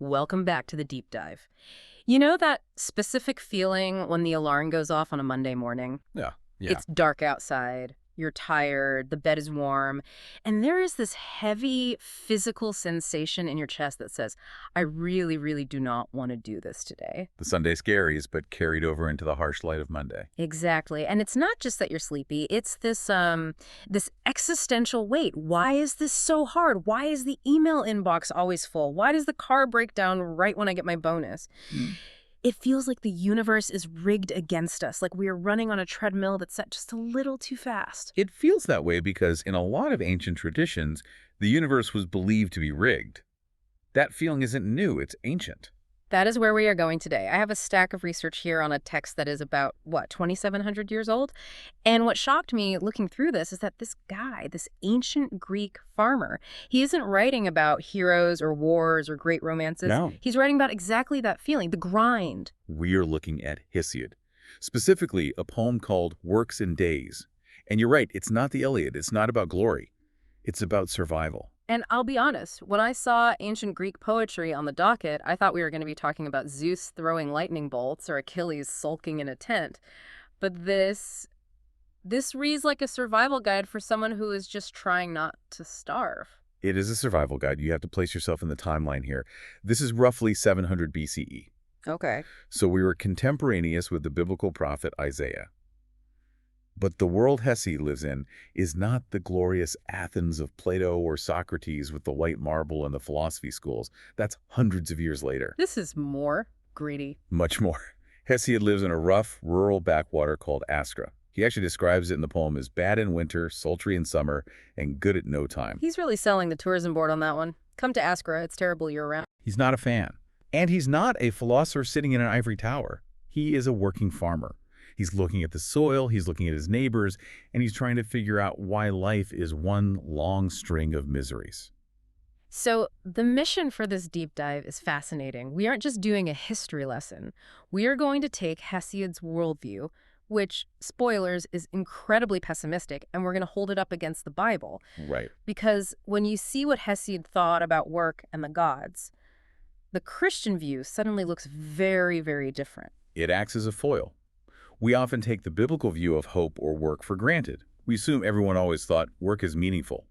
Welcome back to the deep dive. You know that specific feeling when the alarm goes off on a Monday morning? Yeah, yeah. It's dark outside, you're tired, the bed is warm, and there is this heavy physical sensation in your chest that says, I really, really do not want to do this today. The Sunday scaries, but carried over into the harsh light of Monday. Exactly. And it's not just that you're sleepy, it's this existential weight. Why is this so hard? Why is the email inbox always full? Why does the car break down right when I get my bonus? It feels like the universe is rigged against us, like we are running on a treadmill that's set just a little too fast. It feels that way because in a lot of ancient traditions, the universe was believed to be rigged. That feeling isn't new, it's ancient. That is where we are going today. I have a stack of research here on a text that is about, 2,700 years old? And what shocked me looking through this is that this guy, this ancient Greek farmer, he isn't writing about heroes or wars or great romances. No. He's writing about exactly that feeling, the grind. We're looking at Hesiod, specifically a poem called Works and Days. And you're right, it's not the Iliad, it's not about glory. It's about survival. And I'll be honest, when I saw ancient Greek poetry on the docket, I thought we were going to be talking about Zeus throwing lightning bolts or Achilles sulking in a tent. But this reads like a survival guide for someone who is just trying not to starve. It is a survival guide. You have to place yourself in the timeline here. This is roughly 700 BCE. Okay. So we were contemporaneous with the biblical prophet Isaiah. But the world Hesiod lives in is not the glorious Athens of Plato or Socrates with the white marble and the philosophy schools. That's hundreds of years later. This is more greedy. Much more. Hesiod lives in a rough, rural backwater called Askra. He actually describes it in the poem as bad in winter, sultry in summer, and good at no time. He's really selling the tourism board on that one. Come to Askra, it's terrible year-round. He's not a fan. And he's not a philosopher sitting in an ivory tower. He is a working farmer. He's looking at the soil, he's looking at his neighbors, and he's trying to figure out why life is one long string of miseries. So the mission for this deep dive is fascinating. We aren't just doing a history lesson. We are going to take Hesiod's worldview, which, spoilers, is incredibly pessimistic, and we're going to hold it up against the Bible. Right. Because when you see what Hesiod thought about work and the gods, the Christian view suddenly looks very, very different. It acts as a foil. We often take the biblical view of hope or work for granted. We assume everyone always thought work is meaningful.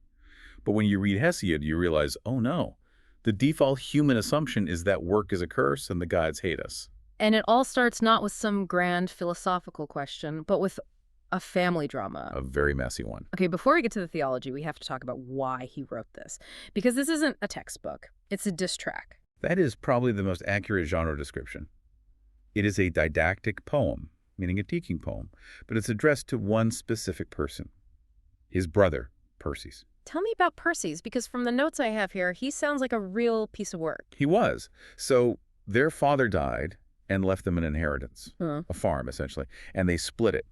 But when you read Hesiod, you realize, oh no, the default human assumption is that work is a curse and the gods hate us. And it all starts not with some grand philosophical question, but with a family drama. A very messy one. Okay, before we get to the theology, we have to talk about why he wrote this. Because this isn't a textbook. It's a diss track. That is probably the most accurate genre description. It is a didactic poem, meaning a teaching poem, but it's addressed to one specific person, his brother, Perses. Tell me about Perses, because from the notes I have here, he sounds like a real piece of work. He was. So their father died and left them an inheritance, a farm, essentially, and they split it.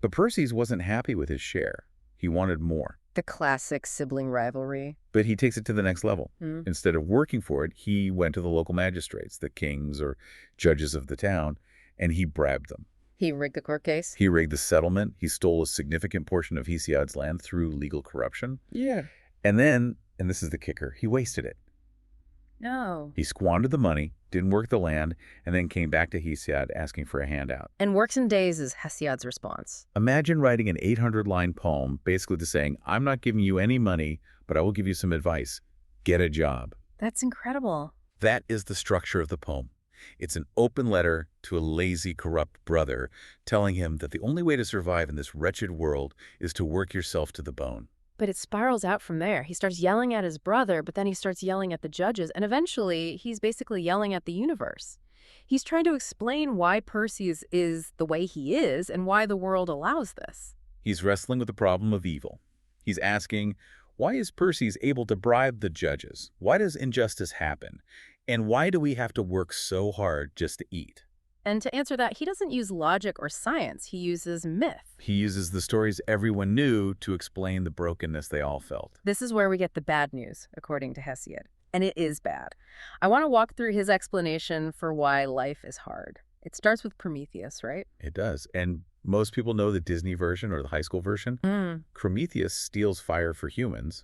But Perses wasn't happy with his share. He wanted more. The classic sibling rivalry. But he takes it to the next level. Instead of working for it, he went to the local magistrates, the kings or judges of the town, and he bribed them. He rigged the court case? He rigged the settlement. He stole a significant portion of Hesiod's land through legal corruption. Yeah. And then, and this is the kicker, he wasted it. No. He squandered the money, didn't work the land, and then came back to Hesiod asking for a handout. And Works and Days is Hesiod's response. Imagine writing an 800-line poem basically just saying, I'm not giving you any money, but I will give you some advice. Get a job. That's incredible. That is the structure of the poem. It's an open letter to a lazy, corrupt brother telling him that the only way to survive in this wretched world is to work yourself to the bone. But it spirals out from there. He starts yelling at his brother, but then he starts yelling at the judges, and eventually he's basically yelling at the universe. He's trying to explain why Perses is the way he is and why the world allows this. He's wrestling with the problem of evil. He's asking, why is Perses able to bribe the judges? Why does injustice happen? And why do we have to work so hard just to eat? And to answer that, he doesn't use logic or science. He uses myth. He uses the stories everyone knew to explain the brokenness they all felt. This is where we get the bad news, according to Hesiod. And it is bad. I want to walk through his explanation for why life is hard. It starts with Prometheus, right? It does. And most people know the Disney version or the high school version. Prometheus steals fire for humans,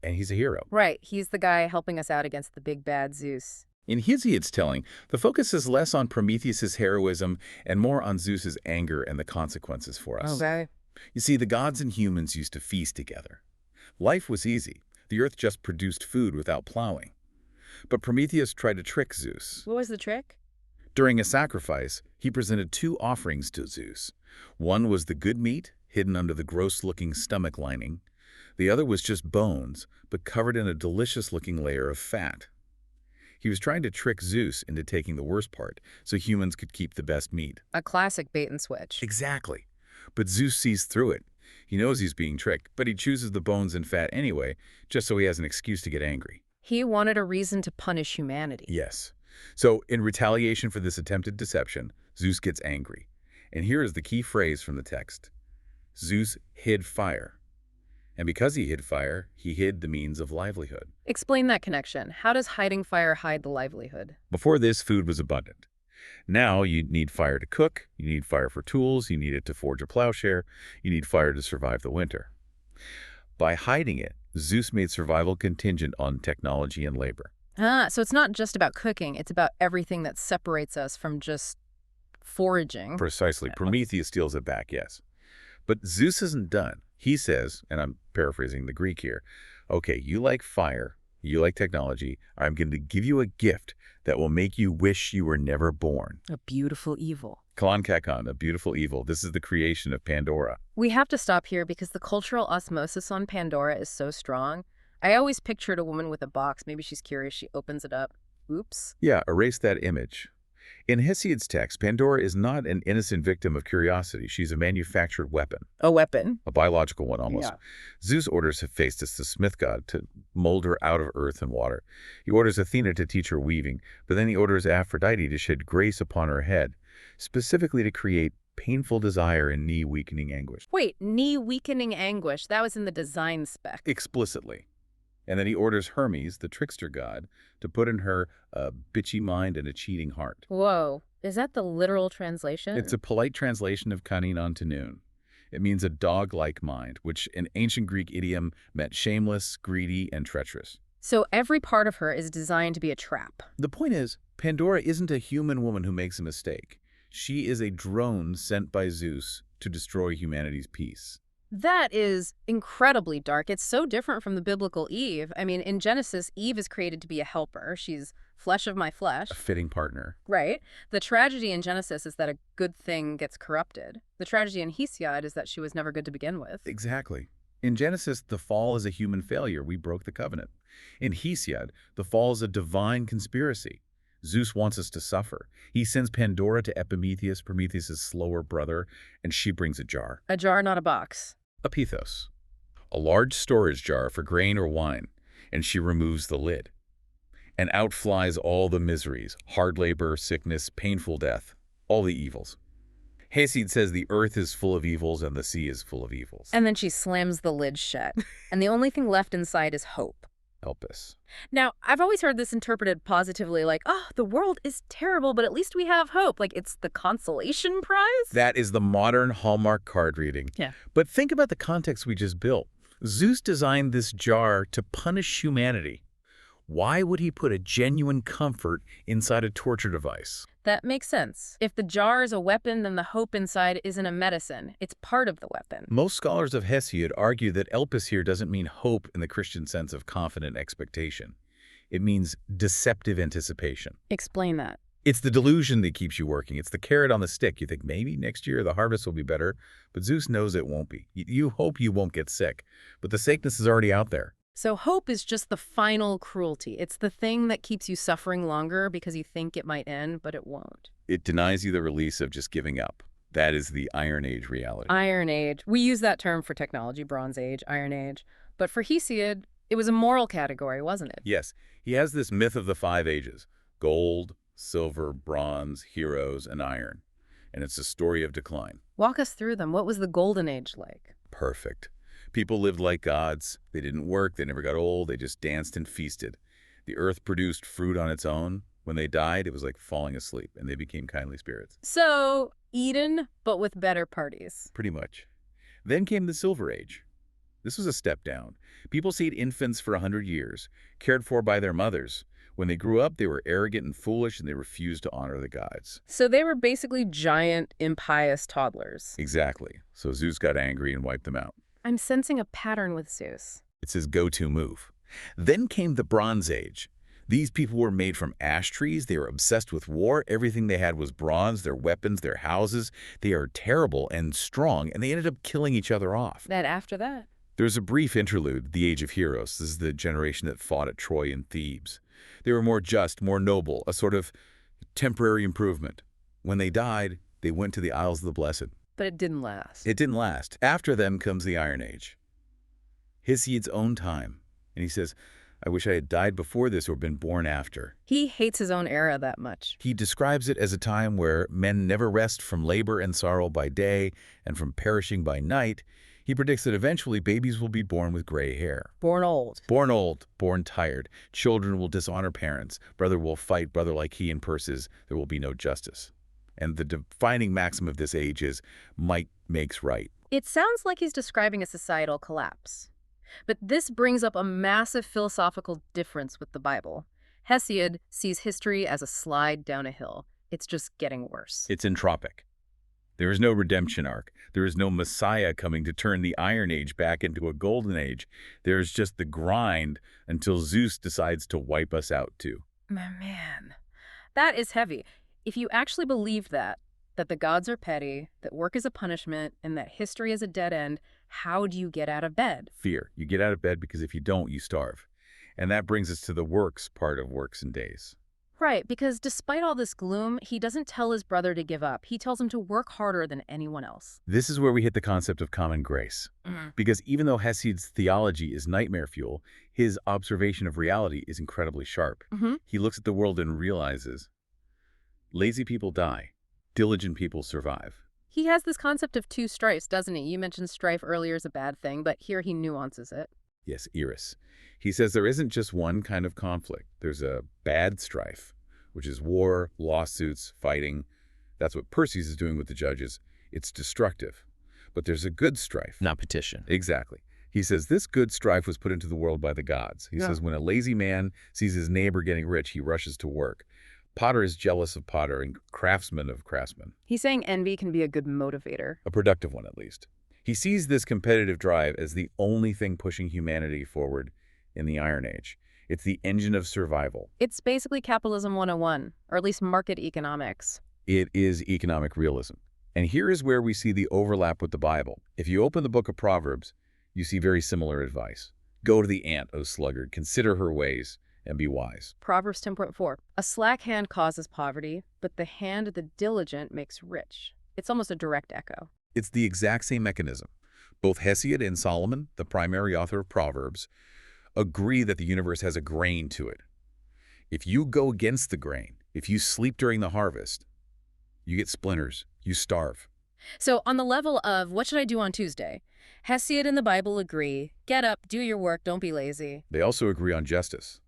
and he's a hero. Right. He's the guy helping us out against the big bad Zeus. In Hesiod's telling, the focus is less on Prometheus's heroism and more on Zeus's anger and the consequences for us. Okay. You see, the gods and humans used to feast together. Life was easy. The earth just produced food without plowing. But Prometheus tried to trick Zeus. What was the trick? During a sacrifice, he presented two offerings to Zeus. One was the good meat, hidden under the gross-looking stomach lining. The other was just bones, but covered in a delicious-looking layer of fat. He was trying to trick Zeus into taking the worst part, so humans could keep the best meat. A classic bait and switch. Exactly. But Zeus sees through it. He knows he's being tricked, but he chooses the bones and fat anyway, just so he has an excuse to get angry. He wanted a reason to punish humanity. Yes. So, in retaliation for this attempted deception, Zeus gets angry. And here is the key phrase from the text. Zeus hid fire. And because he hid fire, he hid the means of livelihood. Explain that connection. How does hiding fire hide the livelihood? Before this, food was abundant. Now you need fire to cook, you need fire for tools, you need it to forge a plowshare, you need fire to survive the winter. By hiding it, Zeus made survival contingent on technology and labor. So it's not just about cooking, it's about everything that separates us from just foraging. Precisely. Prometheus steals it back, yes. But Zeus isn't done. He says, and I'm paraphrasing the Greek here, okay, you like fire, you like technology, I'm going to give you a gift that will make you wish you were never born. A beautiful evil. Kalankakon, a beautiful evil. This is the creation of Pandora. We have to stop here because the cultural osmosis on Pandora is so strong. I always pictured a woman with a box. Maybe she's curious. She opens it up. Oops. Yeah, erase that image. In Hesiod's text, Pandora is not an innocent victim of curiosity. She's a manufactured weapon. A weapon. A biological one, almost. Yeah. Zeus orders Hephaestus, the smith god, to mold her out of earth and water. He orders Athena to teach her weaving, but then he orders Aphrodite to shed grace upon her head, specifically to create painful desire and knee-weakening anguish. Wait, knee-weakening anguish. That was in the design spec. Explicitly. And then he orders Hermes, the trickster god, to put in her a bitchy mind and a cheating heart. Whoa. Is that the literal translation? It's a polite translation of cunning onto noon. It means a dog-like mind, which in ancient Greek idiom meant shameless, greedy, and treacherous. So every part of her is designed to be a trap. The point is, Pandora isn't a human woman who makes a mistake. She is a drone sent by Zeus to destroy humanity's peace. That is incredibly dark. It's so different from the biblical Eve. I mean, in Genesis, Eve is created to be a helper. She's flesh of my flesh. A fitting partner. Right. The tragedy in Genesis is that a good thing gets corrupted. The tragedy in Hesiod is that she was never good to begin with. Exactly. In Genesis, the fall is a human failure. We broke the covenant. In Hesiod, the fall is a divine conspiracy. Zeus wants us to suffer. He sends Pandora to Epimetheus, Prometheus' slower brother, and she brings a jar. A jar, not a box. A pithos. A large storage jar for grain or wine, and she removes the lid. And out flies all the miseries, hard labor, sickness, painful death, all the evils. Hesiod says the earth is full of evils and the sea is full of evils. And then she slams the lid shut. And the only thing left inside is hope. Help us. Now, I've always heard this interpreted positively, like, oh, the world is terrible, but at least we have hope. Like, it's the consolation prize? That is the modern Hallmark card reading. Yeah. But think about the context we just built. Zeus designed this jar to punish humanity. Why would he put a genuine comfort inside a torture device? That makes sense. If the jar is a weapon, then the hope inside isn't a medicine. It's part of the weapon. Most scholars of Hesiod argue that elpis here doesn't mean hope in the Christian sense of confident expectation. It means deceptive anticipation. Explain that. It's the delusion that keeps you working. It's the carrot on the stick. You think maybe next year the harvest will be better, but Zeus knows it won't be. You hope you won't get sick, but the sickness is already out there. So hope is just the final cruelty. It's the thing that keeps you suffering longer because you think it might end, but it won't. It denies you the release of just giving up. That is the Iron Age reality. Iron Age. We use that term for technology, Bronze Age, Iron Age. But for Hesiod, it was a moral category, wasn't it? Yes. He has this myth of the 5 ages: gold, silver, bronze, heroes, and iron. And it's a story of decline. Walk us through them. What was the Golden Age like? Perfect. People lived like gods. They didn't work. They never got old. They just danced and feasted. The earth produced fruit on its own. When they died, it was like falling asleep, and they became kindly spirits. So, Eden, but with better parties. Pretty much. Then came the Silver Age. This was a step down. People stayed infants for 100 years, cared for by their mothers. When they grew up, they were arrogant and foolish, and they refused to honor the gods. So they were basically giant, impious toddlers. Exactly. So Zeus got angry and wiped them out. I'm sensing a pattern with Zeus. It's his go-to move. Then came the Bronze Age. These people were made from ash trees. They were obsessed with war. Everything they had was bronze, their weapons, their houses. They are terrible and strong, and they ended up killing each other off. Then after that? There's a brief interlude, the Age of Heroes. This is the generation that fought at Troy and Thebes. They were more just, more noble, a sort of temporary improvement. When they died, they went to the Isles of the Blessed. But it didn't last. It didn't last. After them comes the Iron Age. Hesiod's own time. And he says, I wish I had died before this or been born after. He hates his own era that much. He describes it as a time where men never rest from labor and sorrow by day and from perishing by night. He predicts that eventually babies will be born with gray hair. Born old. Born old, born tired. Children will dishonor parents. Brother will fight brother like he in purses. There will be no justice. And the defining maxim of this age is might makes right. It sounds like he's describing a societal collapse. But this brings up a massive philosophical difference with the Bible. Hesiod sees history as a slide down a hill. It's just getting worse. It's entropic. There is no redemption arc. There is no Messiah coming to turn the Iron Age back into a golden age. There's just the grind until Zeus decides to wipe us out too. My man, that is heavy. If you actually believed that the gods are petty, that work is a punishment, and that history is a dead end, how do you get out of bed? Fear. You get out of bed because if you don't, you starve. And that brings us to the works part of Works and Days. Right, because despite all this gloom, he doesn't tell his brother to give up. He tells him to work harder than anyone else. This is where we hit the concept of common grace. Because even though Hesiod's theology is nightmare fuel, his observation of reality is incredibly sharp. He looks at the world and realizes, lazy people die, diligent people survive. He has this concept of two strifes, doesn't he? You mentioned strife earlier as a bad thing, but here he nuances it. Yes, Eris. He says there isn't just one kind of conflict. There's a bad strife, which is war, lawsuits, fighting. That's what Perses is doing with the judges. It's destructive. But there's a good strife. Not petition. Exactly. He says this good strife was put into the world by the gods. He says when a lazy man sees his neighbor getting rich, he rushes to work. Potter is jealous of potter and craftsman of craftsman. He's saying envy can be a good motivator. A productive one, at least. He sees this competitive drive as the only thing pushing humanity forward in the Iron Age. It's the engine of survival. It's basically capitalism 101, or at least market economics. It is economic realism. And here is where we see the overlap with the Bible. If you open the book of Proverbs, you see very similar advice. Go to the ant, O sluggard, consider her ways, and be wise. Proverbs 10.4. A slack hand causes poverty, but the hand of the diligent makes rich. It's almost a direct echo. It's the exact same mechanism. Both Hesiod and Solomon, the primary author of Proverbs, agree that the universe has a grain to it. If you go against the grain, if you sleep during the harvest, you get splinters, you starve. So on the level of what should I do on Tuesday, Hesiod and the Bible agree, get up, do your work, don't be lazy. They also agree on justice.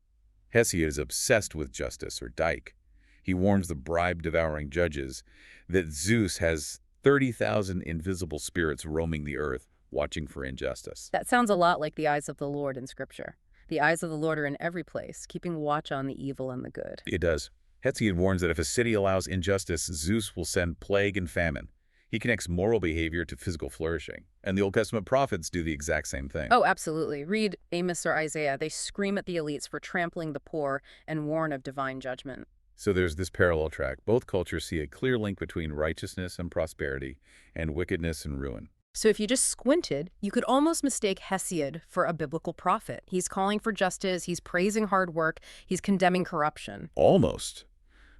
Hesiod is obsessed with justice, or dike. He warns the bribe-devouring judges that Zeus has 30,000 invisible spirits roaming the earth, watching for injustice. That sounds a lot like the eyes of the Lord in Scripture. The eyes of the Lord are in every place, keeping watch on the evil and the good. It does. Hesiod warns that if a city allows injustice, Zeus will send plague and famine. He connects moral behavior to physical flourishing. And the Old Testament prophets do the exact same thing. Oh, absolutely. Read Amos or Isaiah. They scream at the elites for trampling the poor and warn of divine judgment. So there's this parallel track. Both cultures see a clear link between righteousness and prosperity and wickedness and ruin. So if you just squinted, you could almost mistake Hesiod for a biblical prophet. He's calling for justice, he's praising hard work, he's condemning corruption. Almost.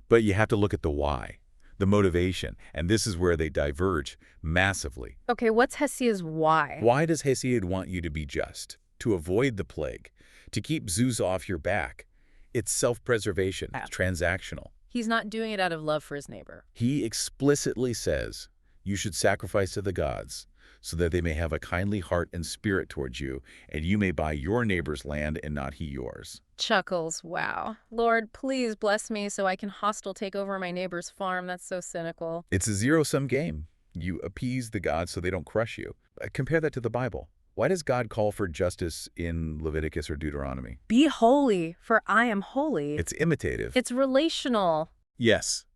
But you have to look at the why, the motivation, and this is where they diverge massively. Okay, what's Hesiod's why? Why does Hesiod want you to be just? To avoid the plague, to keep Zeus off your back. It's self-preservation, it's transactional. He's not doing it out of love for his neighbor. He explicitly says you should sacrifice to the gods so that they may have a kindly heart and spirit towards you, and you may buy your neighbor's land and not he yours. Chuckles, wow. Lord, please bless me so I can hostile take over my neighbor's farm. That's so cynical. It's a zero-sum game. You appease the gods so they don't crush you. Compare that to the Bible. Why does God call for justice in Leviticus or Deuteronomy? Be holy, for I am holy. It's imitative. It's relational. Yes.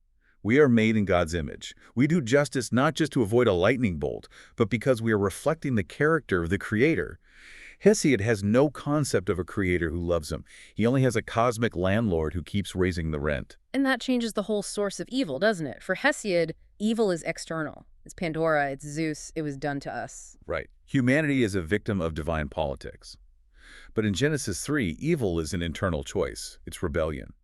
We are made in God's image. We do justice not just to avoid a lightning bolt, but because we are reflecting the character of the Creator. Hesiod has no concept of a creator who loves him. He only has a cosmic landlord who keeps raising the rent. And that changes the whole source of evil, doesn't it? For Hesiod, evil is external. It's Pandora, it's Zeus, it was done to us. Right. Humanity is a victim of divine politics. But in Genesis 3, evil is an internal choice. It's rebellion.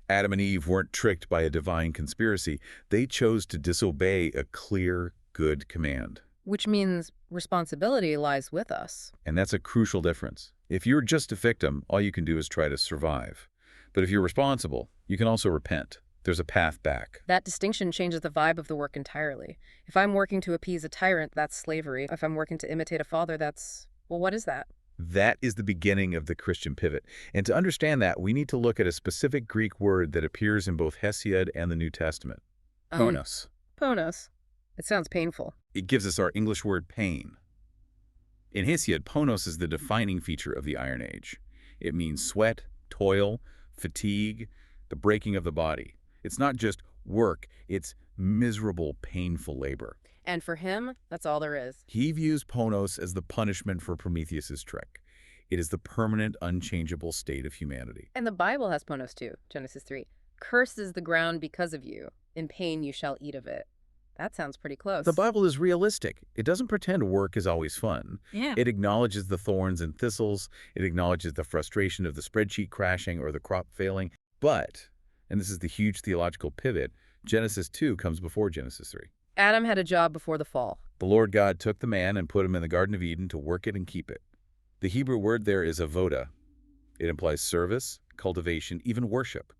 Adam and Eve weren't tricked by a divine conspiracy. They chose to disobey a clear, good command. Which means responsibility lies with us. And that's a crucial difference. If you're just a victim, all you can do is try to survive. But if you're responsible, you can also repent. There's a path back. That distinction changes the vibe of the work entirely. If I'm working to appease a tyrant, that's slavery. If I'm working to imitate a father, that's, well, what is that? That is the beginning of the Christian pivot. And to understand that, we need to look at a specific Greek word that appears in both Hesiod and the New Testament. Ponos. Ponos. It sounds painful. It gives us our English word pain. In Hesiod, ponos is the defining feature of the Iron Age. It means sweat, toil, fatigue, the breaking of the body. It's not just work, it's miserable, painful labor. And for him, that's all there is. He views ponos as the punishment for Prometheus's trick. It is the permanent, unchangeable state of humanity. And the Bible has ponos too, Genesis 3. Cursed is the ground because of you. In pain you shall eat of it. That sounds pretty close. The Bible is realistic. It doesn't pretend work is always fun. Yeah. It acknowledges the thorns and thistles. It acknowledges the frustration of the spreadsheet crashing or the crop failing. But, and this is the huge theological pivot, Genesis 2 comes before Genesis 3. Adam had a job before the fall. The Lord God took the man and put him in the Garden of Eden to work it and keep it. The Hebrew word there is avoda. It implies service, cultivation, even worship.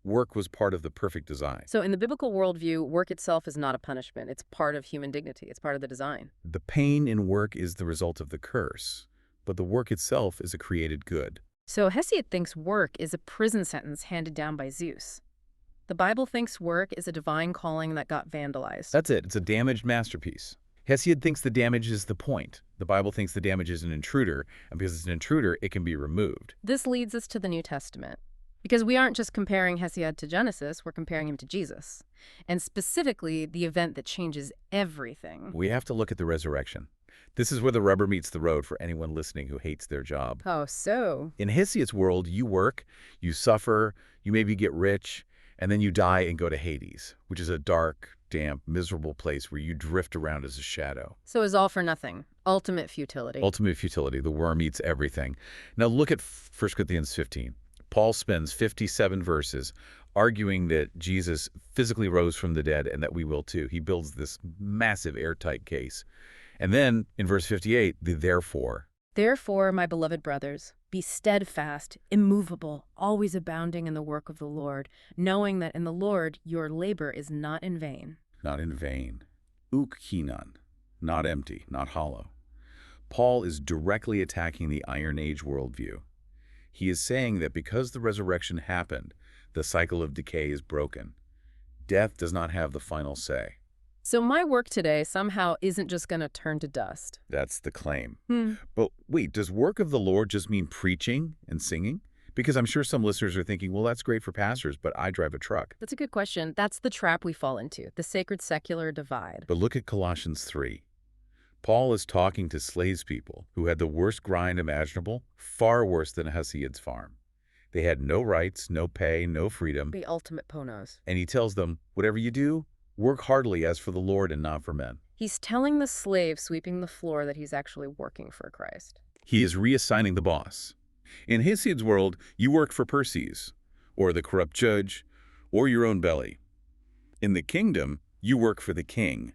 Work was part of the perfect design. So in the biblical worldview, work itself is not a punishment. It's part of human dignity. It's part of the design. The pain in work is the result of the curse, but the work itself is a created good. So Hesiod thinks work is a prison sentence handed down by Zeus. The Bible thinks work is a divine calling that got vandalized. That's it. It's a damaged masterpiece. Hesiod thinks the damage is the point. The Bible thinks the damage is an intruder, and because it's an intruder, it can be removed. This leads us to the New Testament. Because we aren't just comparing Hesiod to Genesis, we're comparing him to Jesus. And specifically, the event that changes everything. We have to look at the resurrection. This is where the rubber meets the road for anyone listening who hates their job. Oh, so? In Hesiod's world, you work, you suffer, you maybe get rich, and then you die and go to Hades, which is a dark, damp, miserable place where you drift around as a shadow. So it's all for nothing. Ultimate futility. Ultimate futility. The worm eats everything. Now look at 1 Corinthians 15. Paul spends 57 verses arguing that Jesus physically rose from the dead and that we will too. He builds this massive airtight case. And then in verse 58, the therefore. Therefore, my beloved brothers, be steadfast, immovable, always abounding in the work of the Lord, knowing that in the Lord your labor is not in vain. Not in vain. Ukkinon. Not empty, not hollow. Paul is directly attacking the Iron Age worldview. He is saying that because the resurrection happened, the cycle of decay is broken. Death does not have the final say. So my work today somehow isn't just going to turn to dust. That's the claim. But wait, does work of the Lord just mean preaching and singing? Because I'm sure some listeners are thinking, well, that's great for pastors, but I drive a truck. That's a good question. That's the trap we fall into, the sacred-secular divide. But look at Colossians 3. Paul is talking to slaves people who had the worst grind imaginable, far worse than Hesiod's farm. They had no rights, no pay, no freedom. The ultimate ponos. And he tells them, whatever you do, work heartily as for the Lord and not for men. He's telling the slave sweeping the floor that he's actually working for Christ. He is reassigning the boss. In Hesiod's world, you work for Perses, or the corrupt judge, or your own belly. In the kingdom, you work for the king.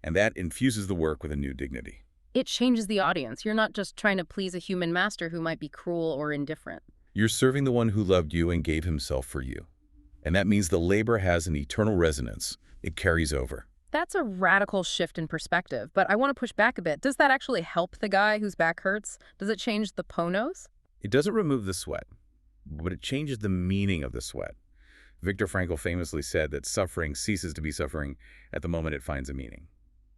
And that infuses the work with a new dignity. It changes the audience. You're not just trying to please a human master who might be cruel or indifferent. You're serving the one who loved you and gave himself for you. And that means the labor has an eternal resonance. It carries over. That's a radical shift in perspective, but I want to push back a bit. Does that actually help the guy whose back hurts? Does it change the ponos? It doesn't remove the sweat, but it changes the meaning of the sweat. Viktor Frankl famously said that suffering ceases to be suffering at the moment it finds a meaning.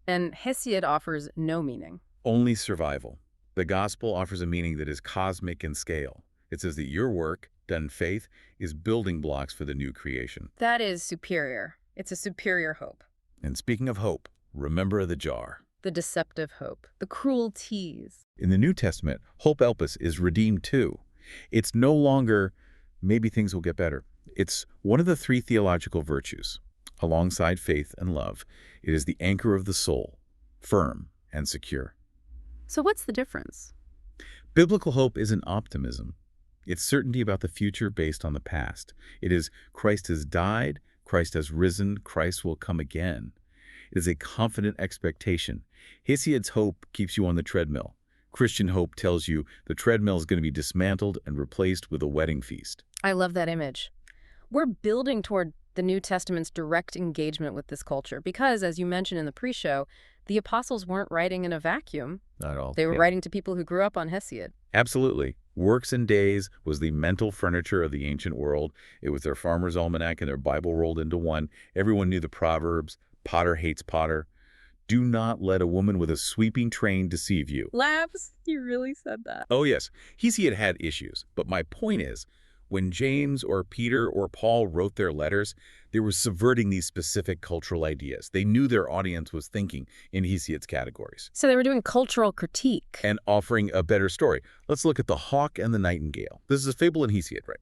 And Hesiod offers no meaning. Only survival. The gospel offers a meaning that is cosmic in scale. It says that your work, done in faith, is building blocks for the new creation. That is superior. It's a superior hope. And speaking of hope, remember the jar. The deceptive hope. The cruel tease. In the New Testament, hope elpis is redeemed too. It's no longer, maybe things will get better. It's one of the three theological virtues. Alongside faith and love, it is the anchor of the soul, firm and secure. So what's the difference? Biblical hope isn't optimism. It's certainty about the future based on the past. It is Christ has died, Christ has risen, Christ will come again. It is a confident expectation. Hesiod's hope keeps you on the treadmill. Christian hope tells you the treadmill is going to be dismantled and replaced with a wedding feast. I love that image. We're building toward the New Testament's direct engagement with this culture because, as you mentioned in the pre-show, the apostles weren't writing in a vacuum. Not at all. They were writing to people who grew up on Hesiod. Absolutely. Works and Days was the mental furniture of the ancient world. It was their farmer's almanac and their Bible rolled into one. Everyone knew the Proverbs. Potter hates Potter. Do not let a woman with a sweeping train deceive you. Labs, you really said that. Oh, yes. Hesiod had issues. But my point is, when James or Peter or Paul wrote their letters, they were subverting these specific cultural ideas. They knew their audience was thinking in Hesiod's categories. So they were doing cultural critique. And offering a better story. Let's look at the hawk and the nightingale. This is a fable in Hesiod, right?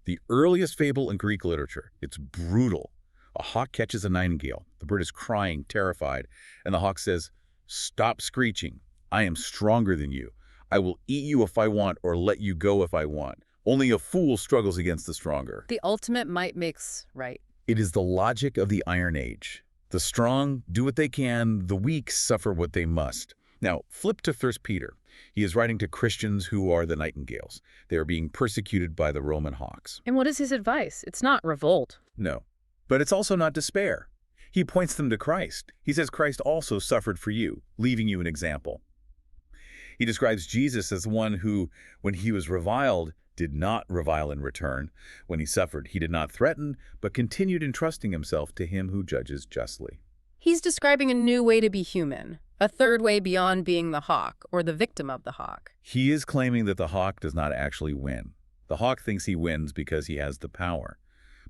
The earliest fable in Greek literature. It's brutal. A hawk catches a nightingale. The bird is crying, terrified, and the hawk says, "Stop screeching. I am stronger than you. I will eat you if I want or let you go if I want. Only a fool struggles against the stronger." The ultimate might makes right. It is the logic of the Iron Age. The strong do what they can, the weak suffer what they must. Now, flip to 1 Peter. He is writing to Christians who are the nightingales. They are being persecuted by the Roman hawks. And what is his advice? It's not revolt. No. But it's also not despair. He points them to Christ. He says Christ also suffered for you, leaving you an example. He describes Jesus as one who, when he was reviled, did not revile in return. When he suffered, he did not threaten, but continued entrusting himself to him who judges justly. He's describing a new way to be human, a third way beyond being the hawk or the victim of the hawk. He is claiming that the hawk does not actually win. The hawk thinks he wins because he has the power,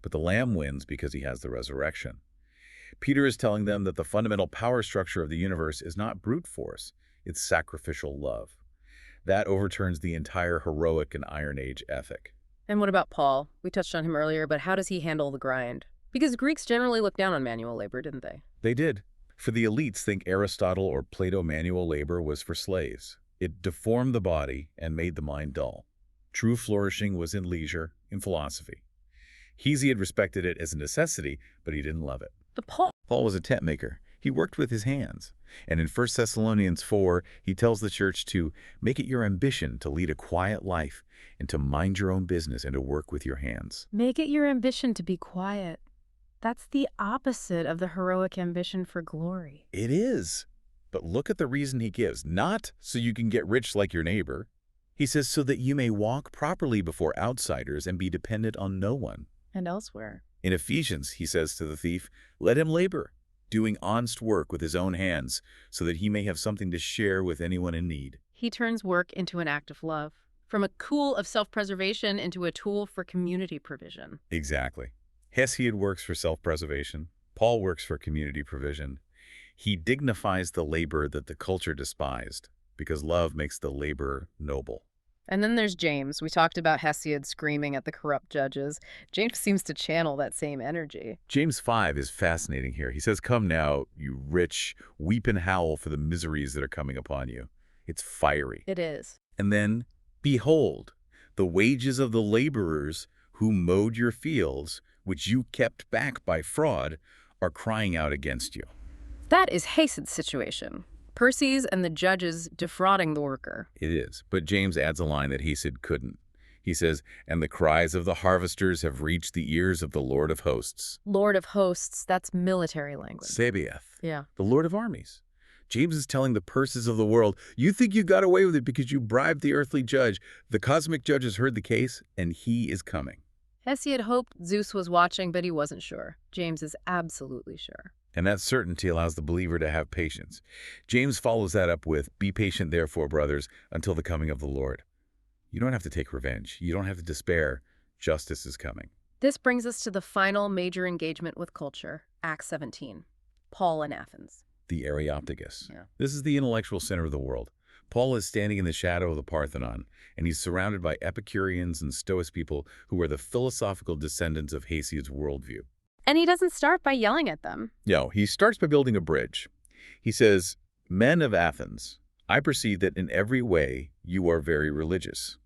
but the lamb wins because he has the resurrection. Peter is telling them that the fundamental power structure of the universe is not brute force, it's sacrificial love. That overturns the entire heroic and Iron Age ethic. And what about Paul? We touched on him earlier, but how does he handle the grind? Because Greeks generally looked down on manual labor, didn't they? They did. For the elites, think Aristotle or Plato manual labor was for slaves. It deformed the body and made the mind dull. True flourishing was in leisure, in philosophy. Hesiod respected it as a necessity, but he didn't love it. But Paul was a tent maker. He worked with his hands. And in 1 Thessalonians 4, he tells the church to make it your ambition to lead a quiet life and to mind your own business and to work with your hands. Make it your ambition to be quiet. That's the opposite of the heroic ambition for glory. It is. But look at the reason he gives. Not so you can get rich like your neighbor. He says so that you may walk properly before outsiders and be dependent on no one. And elsewhere. In Ephesians, he says to the thief, let him labor, doing honest work with his own hands, so that he may have something to share with anyone in need. He turns work into an act of love, from a tool of self-preservation into a tool for community provision. Exactly. Hesiod works for self-preservation. Paul works for community provision. He dignifies the labor that the culture despised, because love makes the labor noble. And then there's James. We talked about Hesiod screaming at the corrupt judges. James seems to channel that same energy. James 5 is fascinating here. He says, come now, you rich, weep and howl for the miseries that are coming upon you. It's fiery. It is. And then, behold, the wages of the laborers who mowed your fields, which you kept back by fraud, are crying out against you. That is Hesiod's situation. Perses and the judges defrauding the worker. It is, but James adds a line that Hesiod couldn't. He says, and the cries of the harvesters have reached the ears of the Lord of hosts. Lord of hosts, that's military language. Sabaoth. Yeah. The Lord of armies. James is telling the purses of the world, you think you got away with it because you bribed the earthly judge. The cosmic judge has heard the case, and he is coming. Hesiod hoped Zeus was watching, but he wasn't sure. James is absolutely sure. And that certainty allows the believer to have patience. James follows that up with, "Be patient, therefore, brothers, until the coming of the Lord." You don't have to take revenge. You don't have to despair. Justice is coming. This brings us to the final major engagement with culture, Acts 17. Paul in Athens. The Areopagus. Yeah. This is the intellectual center of the world. Paul is standing in the shadow of the Parthenon, and he's surrounded by Epicureans and Stoic people who are the philosophical descendants of Hesiod's worldview. And he doesn't start by yelling at them. No, he starts by building a bridge. He says, "Men of Athens, I perceive that in every way you are very religious."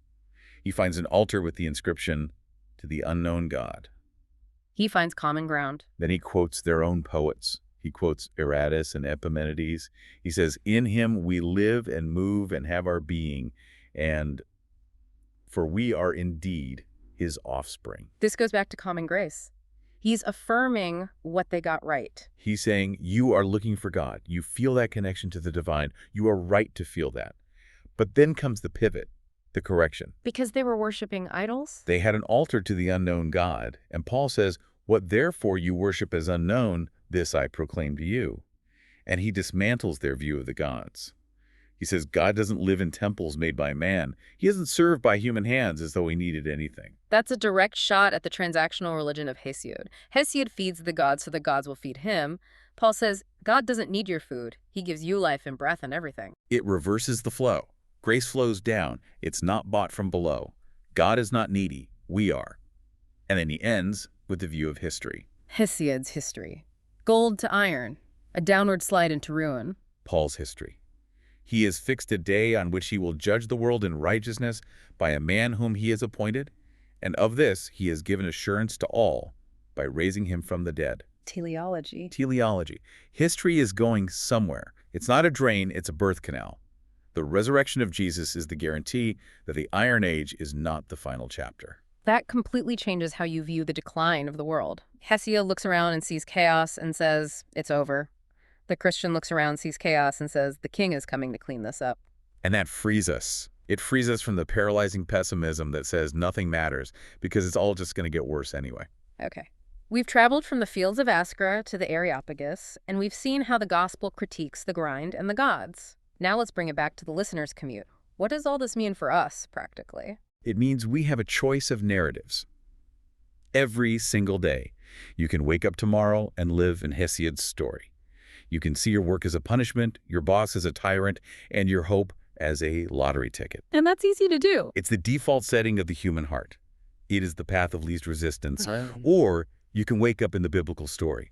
He finds an altar with the inscription, "To the unknown God." He finds common ground. Then he quotes their own poets. He quotes Aratus and Epimenides. He says, "In him we live and move and have our being, and for we are indeed his offspring." This goes back to common grace. He's affirming what they got right. He's saying, you are looking for God. You feel that connection to the divine. You are right to feel that. But then comes the pivot, the correction. Because they were worshiping idols? They had an altar to the unknown God. And Paul says, "What therefore you worship as unknown, this I proclaim to you." And he dismantles their view of the gods. He says God doesn't live in temples made by man. He isn't served by human hands as though he needed anything. That's a direct shot at the transactional religion of Hesiod. Hesiod feeds the gods so the gods will feed him. Paul says God doesn't need your food. He gives you life and breath and everything. It reverses the flow. Grace flows down. It's not bought from below. God is not needy. We are. And then he ends with the view of history. Hesiod's history. Gold to iron. A downward slide into ruin. Paul's history. He has fixed a day on which he will judge the world in righteousness by a man whom he has appointed, and of this he has given assurance to all by raising him from the dead. Teleology. Teleology. History is going somewhere. It's not a drain, it's a birth canal. The resurrection of Jesus is the guarantee that the Iron Age is not the final chapter. That completely changes how you view the decline of the world. Hesiod looks around and sees chaos and says, it's over. The Christian looks around, sees chaos, and says, the king is coming to clean this up. And that frees us. It frees us from the paralyzing pessimism that says nothing matters because it's all just going to get worse anyway. Okay. We've traveled from the fields of Askra to the Areopagus, and we've seen how the gospel critiques the grind and the gods. Now let's bring it back to the listener's commute. What does all this mean for us, practically? It means we have a choice of narratives. Every single day, you can wake up tomorrow and live in Hesiod's story. You can see your work as a punishment, your boss as a tyrant, and your hope as a lottery ticket. And that's easy to do. It's the default setting of the human heart. It is the path of least resistance. Or you can wake up in the biblical story.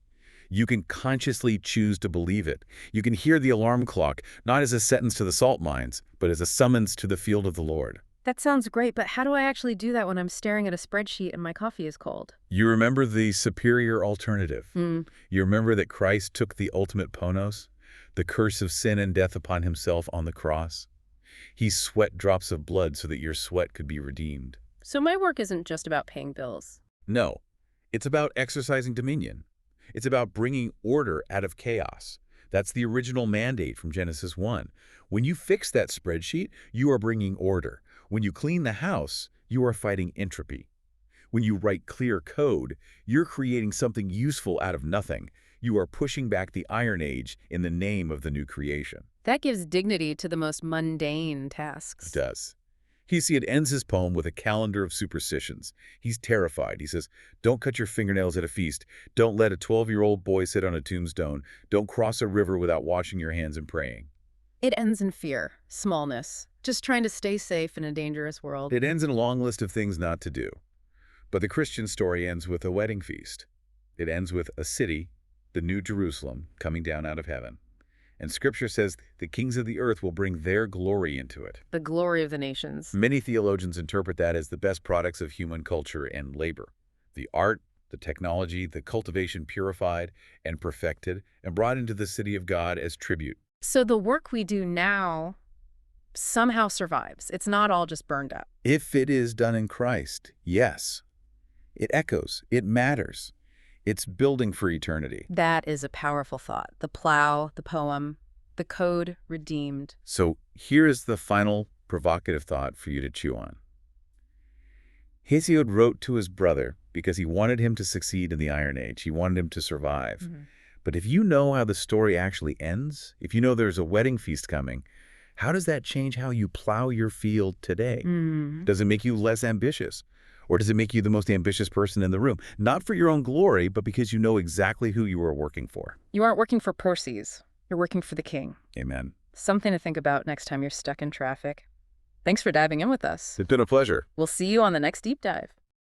You can consciously choose to believe it. You can hear the alarm clock, not as a sentence to the salt mines, but as a summons to the field of the Lord. That sounds great, but how do I actually do that when I'm staring at a spreadsheet and my coffee is cold? You remember the superior alternative. You remember that Christ took the ultimate ponos, the curse of sin and death upon himself on the cross. He sweat drops of blood so that your sweat could be redeemed. So my work isn't just about paying bills. No, it's about exercising dominion. It's about bringing order out of chaos. That's the original mandate from Genesis 1. When you fix that spreadsheet, you are bringing order. When you clean the house, you are fighting entropy. When you write clear code, you're creating something useful out of nothing. You are pushing back the Iron Age in the name of the new creation. That gives dignity to the most mundane tasks. It does. Hesiod ends his poem with a calendar of superstitions. He's terrified. He says, don't cut your fingernails at a feast. Don't let a 12-year-old boy sit on a tombstone. Don't cross a river without washing your hands and praying. It ends in fear, smallness, just trying to stay safe in a dangerous world. It ends in a long list of things not to do. But the Christian story ends with a wedding feast. It ends with a city, the New Jerusalem, coming down out of heaven. And Scripture says the kings of the earth will bring their glory into it. The glory of the nations. Many theologians interpret that as the best products of human culture and labor. The art, the technology, the cultivation purified and perfected and brought into the city of God as tribute. So the work we do now somehow survives. It's not all just burned up. If it is done in Christ, yes. It echoes. It matters. It's building for eternity. That is a powerful thought. The plow, the poem, the code redeemed. So here is the final provocative thought for you to chew on. Hesiod wrote to his brother because he wanted him to succeed in the Iron Age. He wanted him to survive. But if you know how the story actually ends, if you know there's a wedding feast coming, how does that change how you plow your field today? Does it make you less ambitious? Or does it make you the most ambitious person in the room? Not for your own glory, but because you know exactly who you are working for. You aren't working for Perses. You're working for the king. Amen. Something to think about next time you're stuck in traffic. Thanks for diving in with us. It's been a pleasure. We'll see you on the next deep dive.